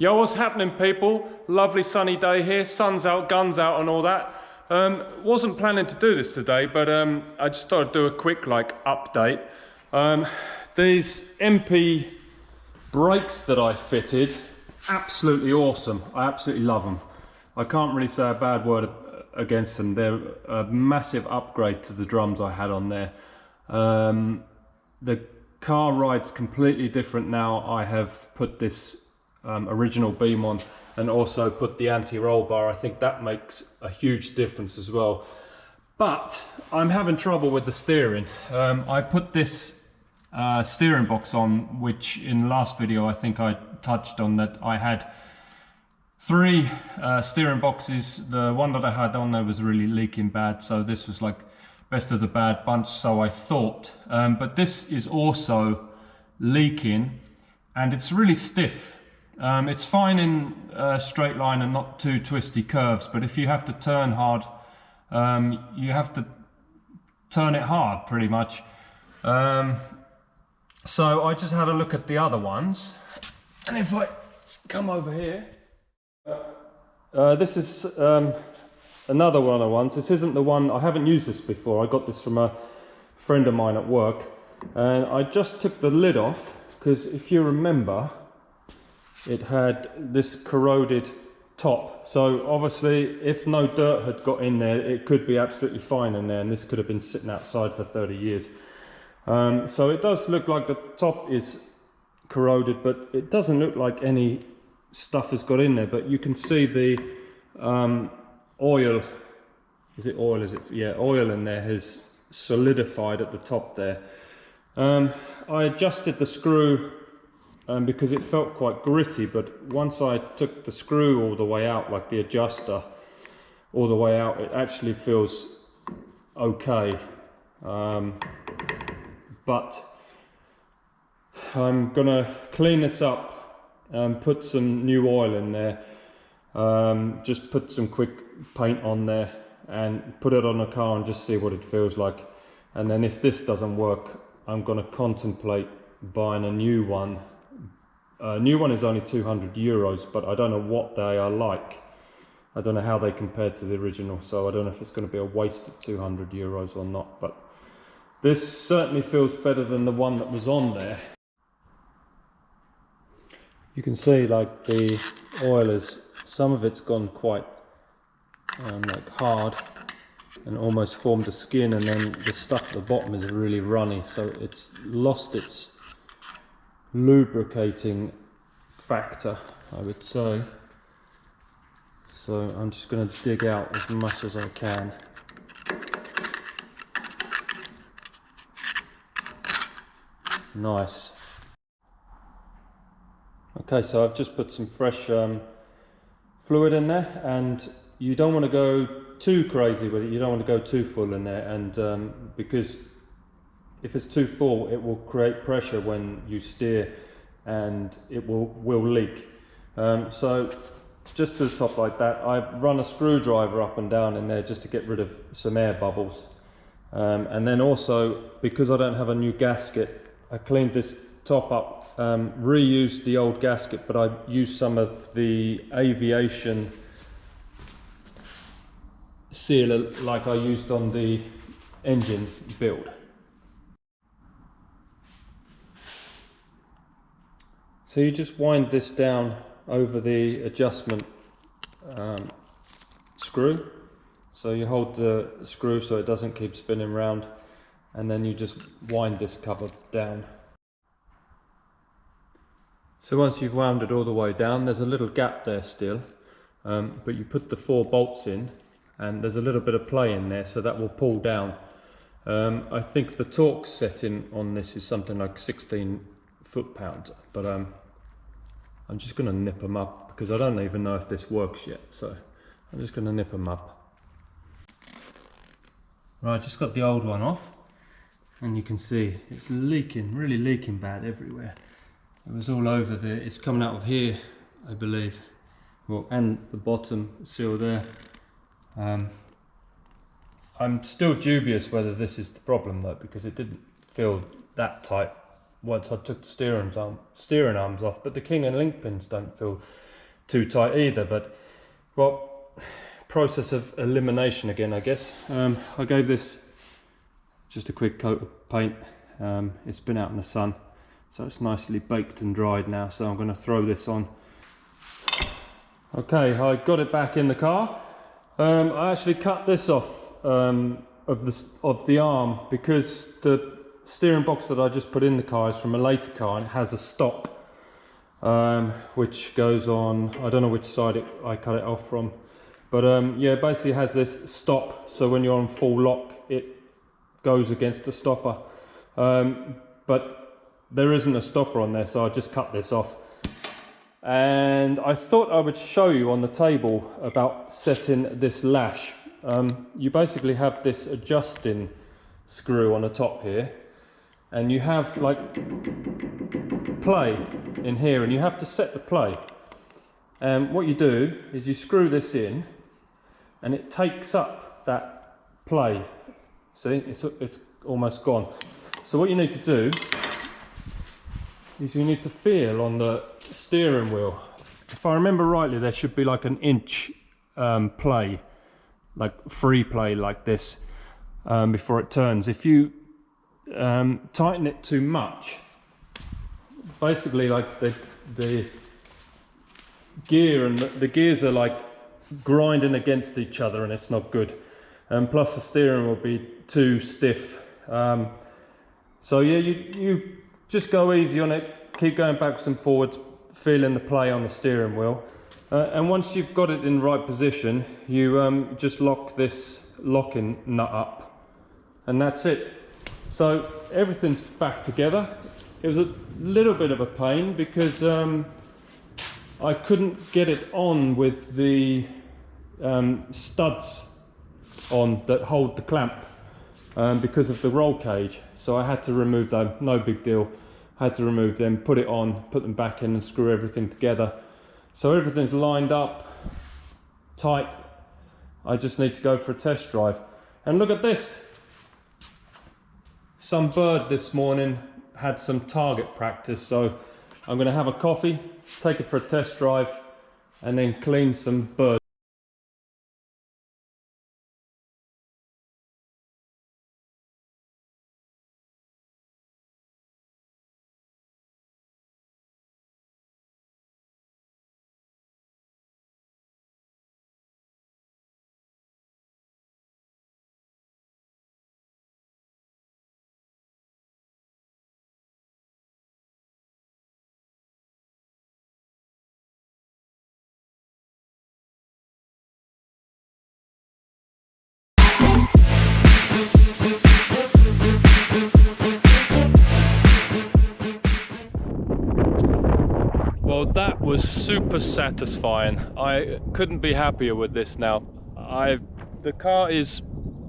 Yo, what's happening, people? Lovely sunny day here, sun's out, guns out and all that. Wasn't planning to do this today, but I just thought I'd do a quick update. These MP brakes that I fitted, absolutely awesome. I absolutely love them. I can't really say a bad word against them. They're a massive upgrade to the drums I had on there. The car rides completely different now. I have put this original beam on and also put the anti-roll bar. I think that makes a huge difference as well. But I'm having trouble with the steering. I put this steering box on, which in the last video I think I touched on that I had 3 steering boxes. The one that I had on there was really leaking bad, so this was like best of the bad bunch, so I thought. But this is also leaking and it's really stiff. It's fine in a straight line and not too twisty curves, but if you have to turn hard, you have to turn it hard pretty much. So I just had a look at the other ones, and if I come over here, this is another one of the ones. This isn't the one, I haven't used this before. I got this from a friend of mine at work, and I just took the lid off because if you remember, it had this corroded top. So obviously if no dirt had got in there, it could be absolutely fine in there, and this could have been sitting outside for 30 years. So it does look like the top is corroded, but it doesn't look like any stuff has got in there. But you can see the oil, is it oil? Is it? Yeah, oil in there has solidified at the top there. I adjusted the screw because it felt quite gritty, but once I took the screw all the way out, like the adjuster all the way out, it actually feels okay. But I'm gonna clean this up and put some new oil in there. Just put some quick paint on there and put it on the car and just see what it feels like. And then if this doesn't work, I'm gonna contemplate buying a new one. A new one is only 200 euros, but I don't know what they are like. I don't know how they compare to the original, so I don't know if it's going to be a waste of 200 euros or not, but this certainly feels better than the one that was on there. You can see like the oil is, some of it's gone quite like hard and almost formed a skin, and then the stuff at the bottom is really runny, so it's lost its lubricating factor, I would say. So I'm just going to dig out as much as I can. Nice. Okay, so I've just put some fresh fluid in there, and you don't want to go too crazy with it. You don't want to go too full in there, and because if it's too full, it will create pressure when you steer, and it will leak. So just to the top like that, I run a screwdriver up and down in there just to get rid of some air bubbles. And then also, because I don't have a new gasket, I cleaned this top up, reused the old gasket, but I used some of the aviation sealer like I used on the engine build. So you just wind this down over the adjustment screw. So you hold the screw so it doesn't keep spinning round, and then you just wind this cover down. So once you've wound it all the way down, there's a little gap there still, but you put the 4 bolts in, and there's a little bit of play in there, so that will pull down. I think the torque setting on this is something like 16 foot-pounds, but I'm just going to nip them up because I don't even know if this works yet, so I'm just going to nip them up. Right, just got the old one off, and you can see it's leaking, really leaking bad everywhere. It was all over there. It's coming out of here, I believe. Well, and the bottom seal there. I'm still dubious whether this is the problem though, because it didn't feel that tight once I took the steering arms off, but the king and link pins don't feel too tight either, but well, process of elimination again, I guess. I gave this just a quick coat of paint. It's been out in the sun, so it's nicely baked and dried now, so I'm going to throw this on. Okay, I got it back in the car. I actually cut this off of the arm because the steering box that I just put in the car is from a later car, and it has a stop which goes on, I don't know which side I cut it off from, but yeah, it basically has this stop, so when you're on full lock it goes against the stopper, but there isn't a stopper on there, so I just cut this off. And I thought I would show you on the table about setting this lash. You basically have this adjusting screw on the top here, and you have like play in here, and you have to set the play. And what you do is you screw this in and it takes up that play. See, it's almost gone. So what you need to do is you need to feel on the steering wheel. If I remember rightly, there should be like an inch play, like free play like this, before it turns. If you tighten it too much, basically like the gear and the gears are like grinding against each other, and it's not good. And plus the steering will be too stiff. So yeah, you just go easy on it, keep going backwards and forwards, feeling the play on the steering wheel. And once you've got it in the right position, you just lock this locking nut up, and that's it. So everything's back together. It was a little bit of a pain because I couldn't get it on with the studs on that hold the clamp because of the roll cage, so I had to remove them. No big deal. Had to remove them, put it on, put them back in and screw everything together. So everything's lined up, tight. I just need to go for a test drive. And look at this. Some bird this morning had some target practice, so I'm going to have a coffee, take it for a test drive, and then clean some birds. Well, that was super satisfying. I couldn't be happier with this now. The car is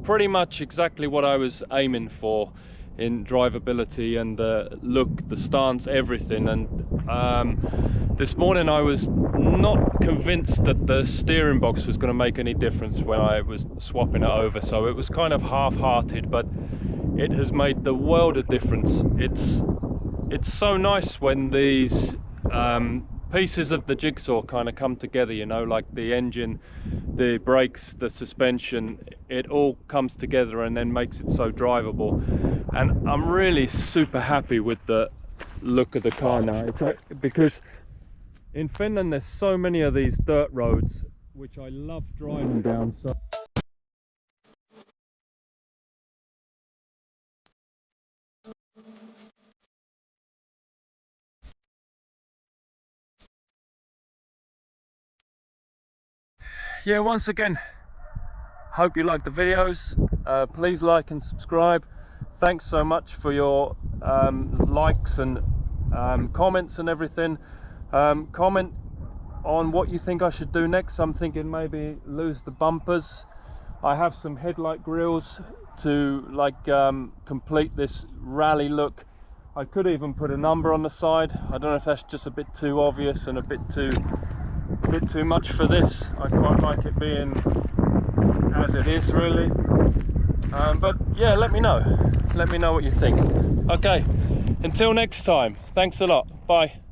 pretty much exactly what I was aiming for in drivability and the look, the stance, everything. And this morning I was not convinced that the steering box was going to make any difference when I was swapping it over, so it was kind of half-hearted, but it has made the world of difference. It's so nice when these pieces of the jigsaw kind of come together, you know, like the engine, the brakes, the suspension, it all comes together and then makes it so drivable. And I'm really super happy with the look of the car now. It's like, because in Finland there's so many of these dirt roads which I love driving down. So yeah, once again, hope you like the videos. Please like and subscribe. Thanks so much for your likes and comments and everything. Comment on what you think I should do next. I'm thinking maybe lose the bumpers. I have some headlight grills to like complete this rally look. I could even put a number on the side. I don't know if that's just a bit too obvious and a bit too much for this. I quite like it being as it is, really. But yeah, let me know what you think. Okay, until next time, thanks a lot, bye.